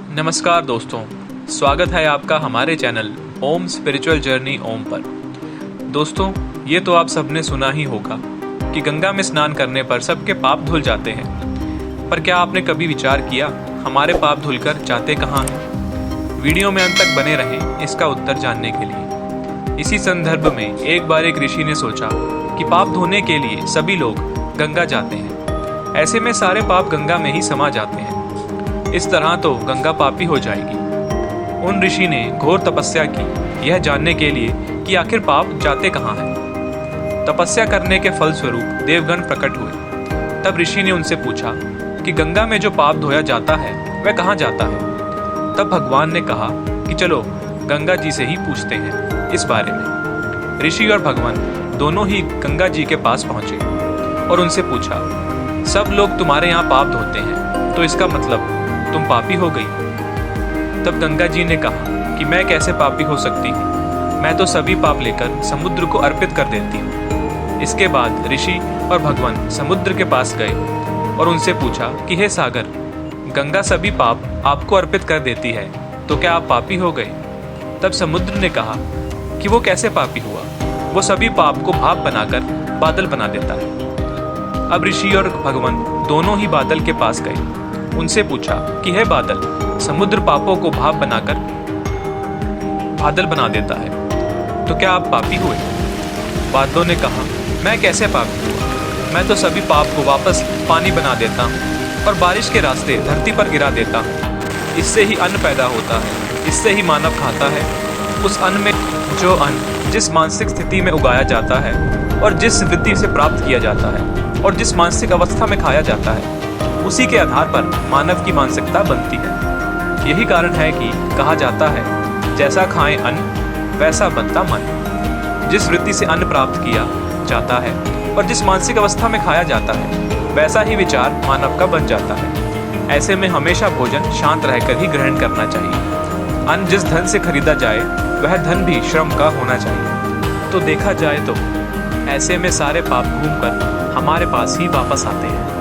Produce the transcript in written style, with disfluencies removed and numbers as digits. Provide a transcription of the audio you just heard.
नमस्कार दोस्तों, स्वागत है आपका हमारे चैनल ओम स्पिरिचुअल जर्नी ओम पर। दोस्तों, ये तो आप सबने सुना ही होगा कि गंगा में स्नान करने पर सबके पाप धुल जाते हैं। पर क्या आपने कभी विचार किया हमारे पाप धुलकर जाते कहाँ हैं? वीडियो में अंत तक बने रहें इसका उत्तर जानने के लिए। इसी संदर्भ में एक बार एक ऋषि ने सोचा कि पाप धोने के लिए सभी लोग गंगा जाते हैं, ऐसे में सारे पाप गंगा में ही समा जाते हैं। इस तरह तो गंगा पापी हो जाएगी। उन ऋषि ने घोर तपस्या की यह जानने के लिए कि आखिर पाप जाते कहाँ हैं। तपस्या करने के फलस्वरूप देवगण प्रकट हुए। तब ऋषि ने उनसे पूछा कि गंगा में जो पाप धोया जाता है वह कहाँ जाता है। तब भगवान ने कहा कि चलो गंगा जी से ही पूछते हैं इस बारे में। ऋषि और भगवान दोनों ही गंगा जी के पास पहुंचे और उनसे पूछा, सब लोग तुम्हारे यहाँ पाप धोते हैं तो इसका मतलब तुम पापी हो गई। तब गंगा जी ने कहा कि मैं कैसे पापी हो सकती हूँ, मैं तो सभी पाप लेकर समुद्र को अर्पित कर देती हूँ। इसके बाद ऋषि और भगवान समुद्र के पास गए और उनसे पूछा कि हे सागर, गंगा सभी पाप आपको अर्पित कर देती है तो क्या आप पापी हो गए? तब समुद्र ने कहा कि वो कैसे पापी हुआ, वो सभी पाप को भाप बनाकर बादल बना देता है। अब ऋषि और भगवान दोनों ही बादल के पास गए, उनसे पूछा कि हे बादल, समुद्र पापों को भाप बनाकर बादल बना देता है तो क्या आप पापी हुए? बादलों ने कहा, मैं कैसे पापी हुआ, मैं तो सभी पाप को वापस पानी बना देता हूँ और बारिश के रास्ते धरती पर गिरा देता हूँ। इससे ही अन्न पैदा होता है, इससे ही मानव खाता है। उस अन्न में जो अन्न जिस मानसिक स्थिति में उगाया जाता है और जिस वृत्ति से प्राप्त किया जाता है और जिस मानसिक अवस्था में खाया जाता है, उसी के आधार पर मानव की मानसिकता बनती है। यही कारण है कि कहा जाता है, जैसा खाएं अन्न वैसा बनता मन। जिस वृत्ति से अन्न प्राप्त किया जाता है और जिस मानसिक अवस्था में खाया जाता है, वैसा ही विचार मानव का बन जाता है। ऐसे में हमेशा भोजन शांत रहकर ही ग्रहण करना चाहिए। अन्न जिस धन से खरीदा जाए वह धन भी श्रम का होना चाहिए। तो देखा जाए तो ऐसे में सारे पाप घूमकर हमारे पास ही वापस आते हैं।